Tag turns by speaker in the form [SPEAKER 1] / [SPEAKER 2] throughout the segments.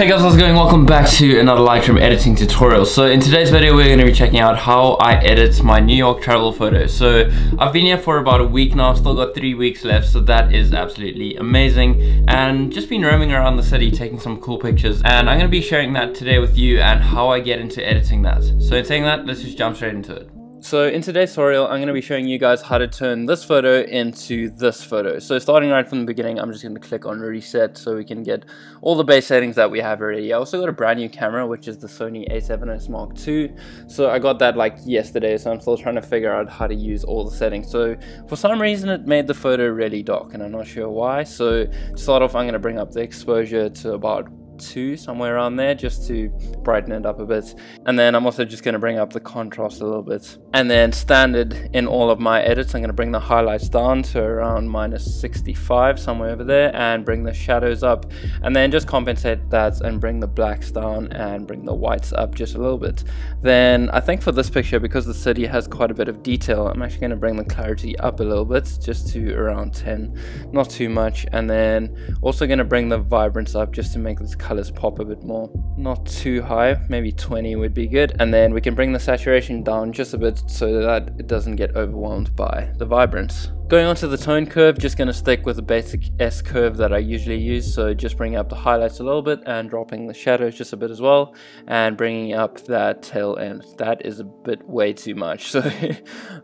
[SPEAKER 1] Hey guys, how's it going? Welcome back to another Lightroom editing tutorial. So in today's video we're going to be checking out how I edit my New York travel photos. So I've been here for about a week now, still got 3 weeks left, so that is absolutely amazing, and just been roaming around the city taking some cool pictures, and I'm going to be sharing that today with you and how I get into editing that. So in saying that, let's just jump straight into it. So in today's tutorial, I'm going to be showing you guys how to turn this photo into this photo. So starting right from the beginning, I'm just going to click on reset so we can get all the base settings that we have already. I also got a brand new camera, which is the Sony a7S Mark II. So I got that like yesterday, so I'm still trying to figure out how to use all the settings. So for some reason it made the photo really dark and I'm not sure why. So to start off, I'm going to bring up the exposure to about 2, somewhere around there, just to brighten it up a bit, and then I'm also just going to bring up the contrast a little bit, and then standard in all of my edits I'm going to bring the highlights down to around -65, somewhere over there, and bring the shadows up, and then just compensate that and bring the blacks down and bring the whites up just a little bit. Then I think for this picture, because the city has quite a bit of detail, I'm actually going to bring the clarity up a little bit, just to around 10, not too much, and then also going to bring the vibrance up just to make this colors pop a bit more, not too high, maybe 20 would be good, and then we can bring the saturation down just a bit so that it doesn't get overwhelmed by the vibrance. Going on to the tone curve, just going to stick with the basic S curve that I usually use, so just bringing up the highlights a little bit and dropping the shadows just a bit as well, and bringing up that tail end. That is a bit way too much, so I'm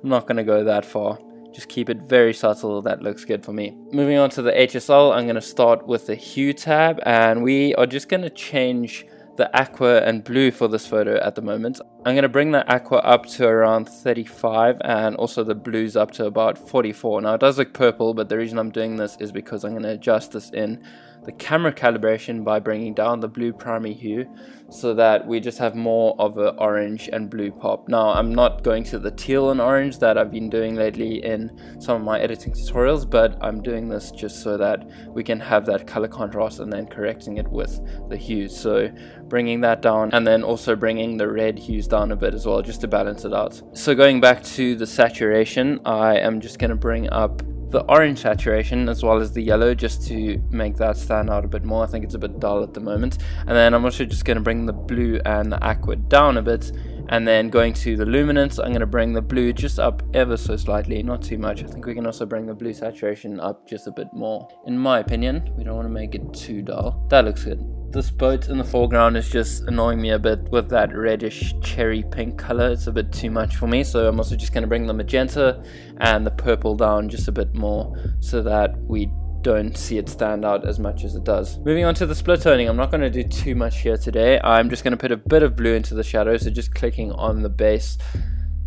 [SPEAKER 1] not going to go that far. Just keep it very subtle, that looks good for me. Moving on to the HSL, I'm going to start with the hue tab, and we are just going to change the aqua and blue for this photo at the moment. I'm going to bring the aqua up to around 35 and also the blues up to about 44. Now it does look purple, but the reason I'm doing this is because I'm going to adjust this in the camera calibration by bringing down the blue primary hue so that we just have more of an orange and blue pop. Now I'm not going to the teal and orange that I've been doing lately in some of my editing tutorials, but I'm doing this just so that we can have that color contrast and then correcting it with the hues. So bringing that down and then also bringing the red hues down a bit as well, just to balance it out. So going back to the saturation, I am just going to bring up the orange saturation as well as the yellow just to make that stand out a bit more. I think it's a bit dull at the moment. And then I'm also just going to bring the blue and the aqua down a bit, and then going to the luminance, I'm going to bring the blue just up ever so slightly, not too much. I think we can also bring the blue saturation up just a bit more, in my opinion. We don't want to make it too dull. That looks good. This boat in the foreground is just annoying me a bit with that reddish cherry pink color. It's a bit too much for me, so I'm also just going to bring the magenta and the purple down just a bit more so that we don't see it stand out as much as it does. Moving on to the split toning, I'm not going to do too much here today. I'm just going to put a bit of blue into the shadow, so just clicking on the base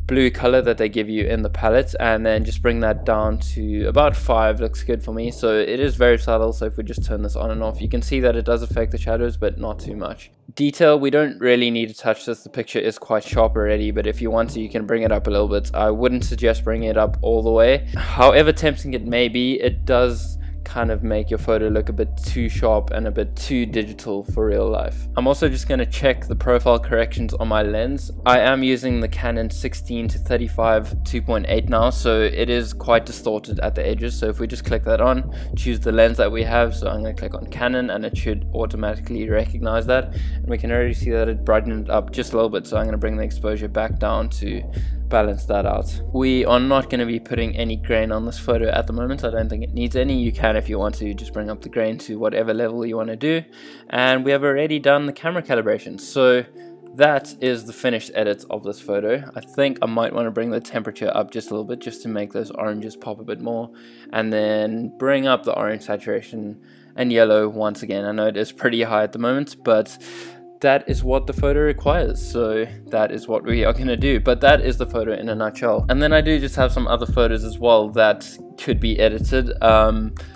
[SPEAKER 1] blue color that they give you in the palette and then just bring that down to about 5. Looks good for me. So it is very subtle, so if we just turn this on and off, you can see that it does affect the shadows, but not too much. Detail, we don't really need to touch this. The picture is quite sharp already, but if you want to, you can bring it up a little bit. I wouldn't suggest bringing it up all the way. However tempting it may be, it does kind of make your photo look a bit too sharp and a bit too digital for real life. I'm also just going to check the profile corrections on my lens. I am using the Canon 16 to 35 2.8 now, so it is quite distorted at the edges. So if we just click that on, choose the lens that we have, so I'm going to click on Canon and it should automatically recognize that, and we can already see that it brightened it up just a little bit, so I'm going to bring the exposure back down to balance that out. We are not going to be putting any grain on this photo at the moment. I don't think it needs any. You can, if you want to, just bring up the grain to whatever level you want to do, and we have already done the camera calibration. So that is the finished edit of this photo. I think I might want to bring the temperature up just a little bit just to make those oranges pop a bit more, and then bring up the orange saturation and yellow once again. I know it is pretty high at the moment, but that is what the photo requires, so that is what we are going to do. But that is the photo in a nutshell. And then I do just have some other photos as well that could be edited.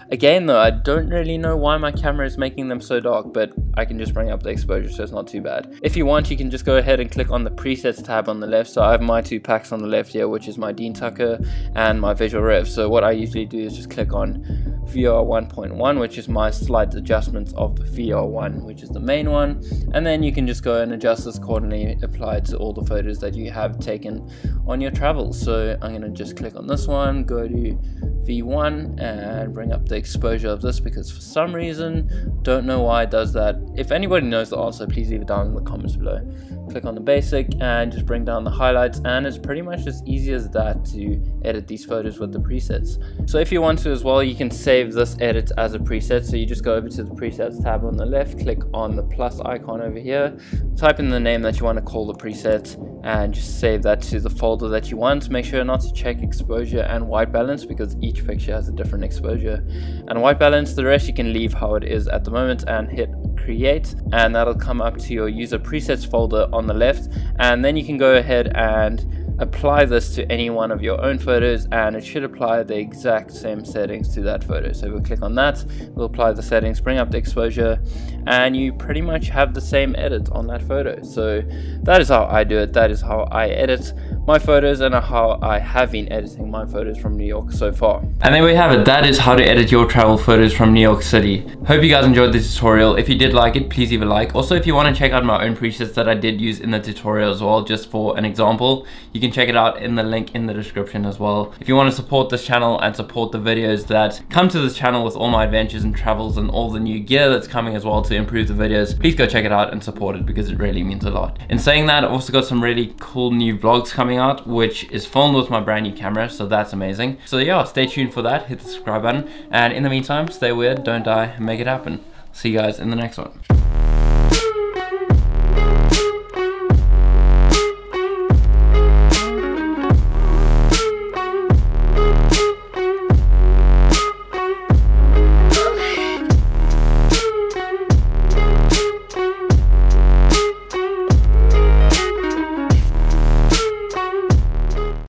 [SPEAKER 1] Again though, I don't really know why my camera is making them so dark, but I can just bring up the exposure, so it's not too bad. If you want, you can just go ahead and click on the presets tab on the left. So I have my 2 packs on the left here, which is my Dean Tucker and my visual rev. So what I usually do is just click on VR 1.1, which is my slight adjustments of VR1, which is the main one, and then you can just go and adjust this accordingly, applied to all the photos that you have taken on your travels. So I'm going to just click on this one, go to V1 and bring up the exposure of this, because for some reason, don't know why it does that. If anybody knows the answer, please leave it down in the comments below. Click on the basic and just bring down the highlights, and it's pretty much as easy as that to edit these photos with the presets. So if you want to as well, you can save this edit as a preset. So you just go over to the presets tab on the left, click on the plus icon over here, type in the name that you want to call the preset, and just save that to the folder that you want. Make sure not to check exposure and white balance, because each picture has a different exposure and white balance. The rest you can leave how it is at the moment, and hit create, and that'll come up to your user presets folder on the left. And then you can go ahead and apply this to any one of your own photos, and it should apply the exact same settings to that photo. So we'll click on that, we'll apply the settings, bring up the exposure, and you pretty much have the same edit on that photo. So that is how I do it, that is how I edit my photos, and how I have been editing my photos from New York so far. And there we have it, that is how to edit your travel photos from New York City. Hope you guys enjoyed the tutorial. If you did like it, please leave a like. Also, if you want to check out my own presets that I did use in the tutorial as well, just for an example, you can check it out in the link in the description as well. If you want to support this channel and support the videos that come to this channel with all my adventures and travels and all the new gear that's coming as well to improve the videos, please go check it out and support it, because it really means a lot. In saying that, I've also got some really cool new vlogs coming out, which is filmed with my brand new camera, so that's amazing. So yeah, stay tuned for that, hit the subscribe button, and in the meantime, stay weird, don't die, and make it happen. See you guys in the next one.